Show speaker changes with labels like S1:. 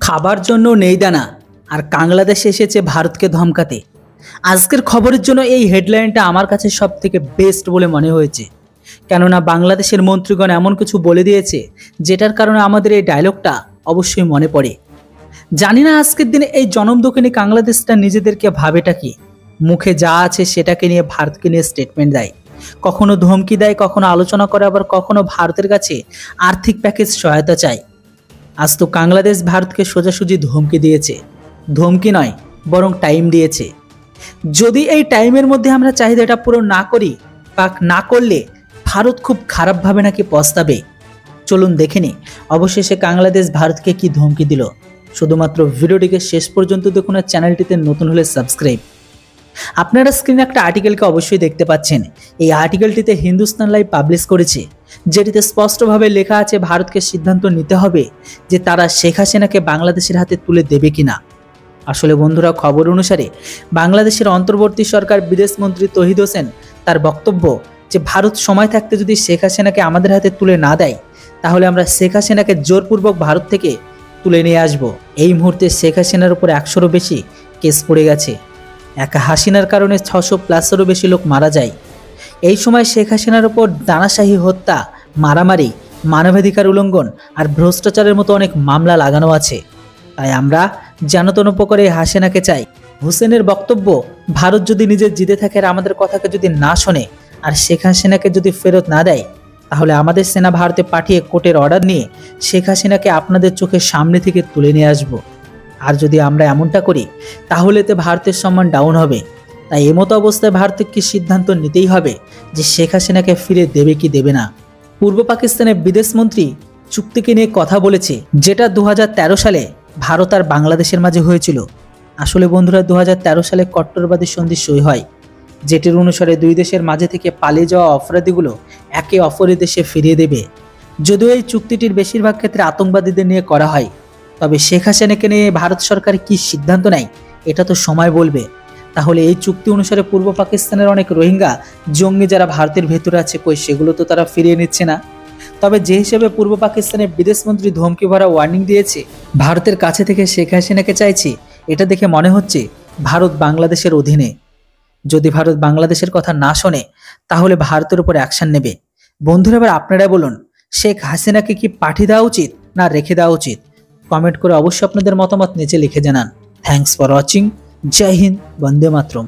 S1: খাবার জন্য নেই দানা আর বাংলাদেশ এসেছে ভারতকে ধমকাতে। আজকের খবরের জন্য এই হেডলাইনটা আমার কাছে সবথেকে বেস্ট বলে মনে হয়েছে, কেননা বাংলাদেশের মন্ত্রীগণ এমন কিছু বলে দিয়েছে যেটার কারণে আমাদের এই ডায়লগটা অবশ্যই মনে পড়ে। জানি না আজকের দিনে এই জনম দক্ষিণী বাংলাদেশটা নিজেদেরকে ভাবেটা কি, মুখে যা আছে সেটাকে নিয়ে ভারতকে নিয়ে স্টেটমেন্ট দেয়, কখনো ধমকি দেয়, কখনো আলোচনা করে, আবার কখনো ভারতের কাছে আর্থিক প্যাকেজ সহায়তা চায়। আজ তো বাংলাদেশ ভারতকে সোজাসুজি ধমকি দিয়েছে, ধমকি নয় বরং টাইম দিয়েছে। যদি এই টাইমের মধ্যে আমরা চাহিদাটা পূরণ না করি বা না করলে ভারত খুব খারাপভাবে নাকি পস্তাবে। চলুন দেখে নি অবশেষে বাংলাদেশ ভারতকে কি ধমকি দিল। শুধুমাত্র ভিডিওটিকে শেষ পর্যন্ত দেখুন আর চ্যানেলটিতে নতুন হলে সাবস্ক্রাইব। আপনারা স্ক্রিনে একটা আর্টিকেলকে অবশ্যই দেখতে পাচ্ছেন। এই আর্টিকেলটিতে হিন্দুস্তান লাইভ পাবলিশ করেছে, যেটিতে স্পষ্টভাবে লেখা আছে ভারতকে সিদ্ধান্ত নিতে হবে যে তারা শেখ হাসিনাকে বাংলাদেশের হাতে তুলে দেবে কিনা। আসলে বন্ধুরা, খবর অনুসারে বাংলাদেশের অন্তর্বর্তী সরকার বিদেশমন্ত্রী তৌহিদ হোসেন তার বক্তব্য যে ভারত সময় থাকতে যদি শেখ হাসিনাকে আমাদের হাতে তুলে না দেয় তাহলে আমরা শেখ হাসিনাকে জোরপূর্বক ভারত থেকে তুলে নিয়ে আসব। এই মুহূর্তে শেখ হাসিনার উপর 100-রও বেশি কেস পড়ে গেছে। একা হাসিনার কারণে 600+-এরও বেশি লোক মারা যায়। এই সময় শেখ হাসিনার উপর দানাশাহী হত্যা, মারামারি, মানবাধিকার উল্লঙ্ঘন আর ভ্রষ্টাচারের মতো অনেক মামলা লাগানো আছে। তাই আমরা জানতন উপকারে হাসিনাকে চাই। হোসেনের বক্তব্য, ভারত যদি নিজের জিতে থাকে আর আমাদের কথাকে যদি না শোনে আর শেখ হাসিনাকে যদি ফেরত না দেয় তাহলে আমাদের সেনা ভারতে পাঠিয়ে কোর্টের অর্ডার নিয়ে শেখ হাসিনাকে আপনাদের চোখের সামনে থেকে তুলে নিয়ে আসব। আর যদি আমরা এমনটা করি তাহলে এতে ভারতের সম্মান ডাউন হবে। তাই এমতো অবস্থায় ভারতকে কি সিদ্ধান্ত নিতেই হবে যে শেখ হাসিনাকে ফিরে দেবে কি দেবে না। পূর্ব পাকিস্তানের বিদেশমন্ত্রী চুক্তিকে নিয়ে কথা বলেছে, যেটা 2013 সালে ভারত আর বাংলাদেশের মাঝে হয়েছিল। আসলে বন্ধুরা, 2013 সালে কট্টরবাদী সন্ধি সই হয়, যেটির অনুসারে দুই দেশের মাঝে থেকে পালিয়ে যাওয়া অপরাধীগুলো একে অপরের দেশে ফিরিয়ে দেবে। যদিও এই চুক্তিটির বেশিরভাগ ক্ষেত্রে আতঙ্কবাদীদের নিয়ে করা হয়, তবে শেখ হাসিনাকে নিয়ে ভারত সরকার কি সিদ্ধান্ত নেয় এটা তো সময় বলবে। তাহলে এই চুক্তি অনুসারে পূর্ব পাকিস্তানের অনেক রোহিঙ্গা জঙ্গি যারা ভারতের ভেতরে আছে, কই সেগুলো তো তারা ফিরিয়ে নিচ্ছে না। তবে যে হিসেবে পূর্ব পাকিস্তানের বিদেশমন্ত্রী ধমকি ভরা ওয়ার্নিং দিয়েছে, ভারতের কাছে থেকে শেখ হাসিনাকে চাইছে, এটা দেখে মনে হচ্ছে ভারত বাংলাদেশের অধীনে। যদি ভারত বাংলাদেশের কথা না শোনে তাহলে ভারতের উপর অ্যাকশন নেবে। বন্ধুরা, এবার আপনারা বলুন, শেখ হাসিনাকে কি পাঠিয়ে দেওয়া উচিত না রেখে দেওয়া উচিত? কমেন্ট করে অবশ্যই আপনাদের মতামত নিচে লিখে জানান। Thanks for watching. জয় হিন্দ, বন্দে মাতরম।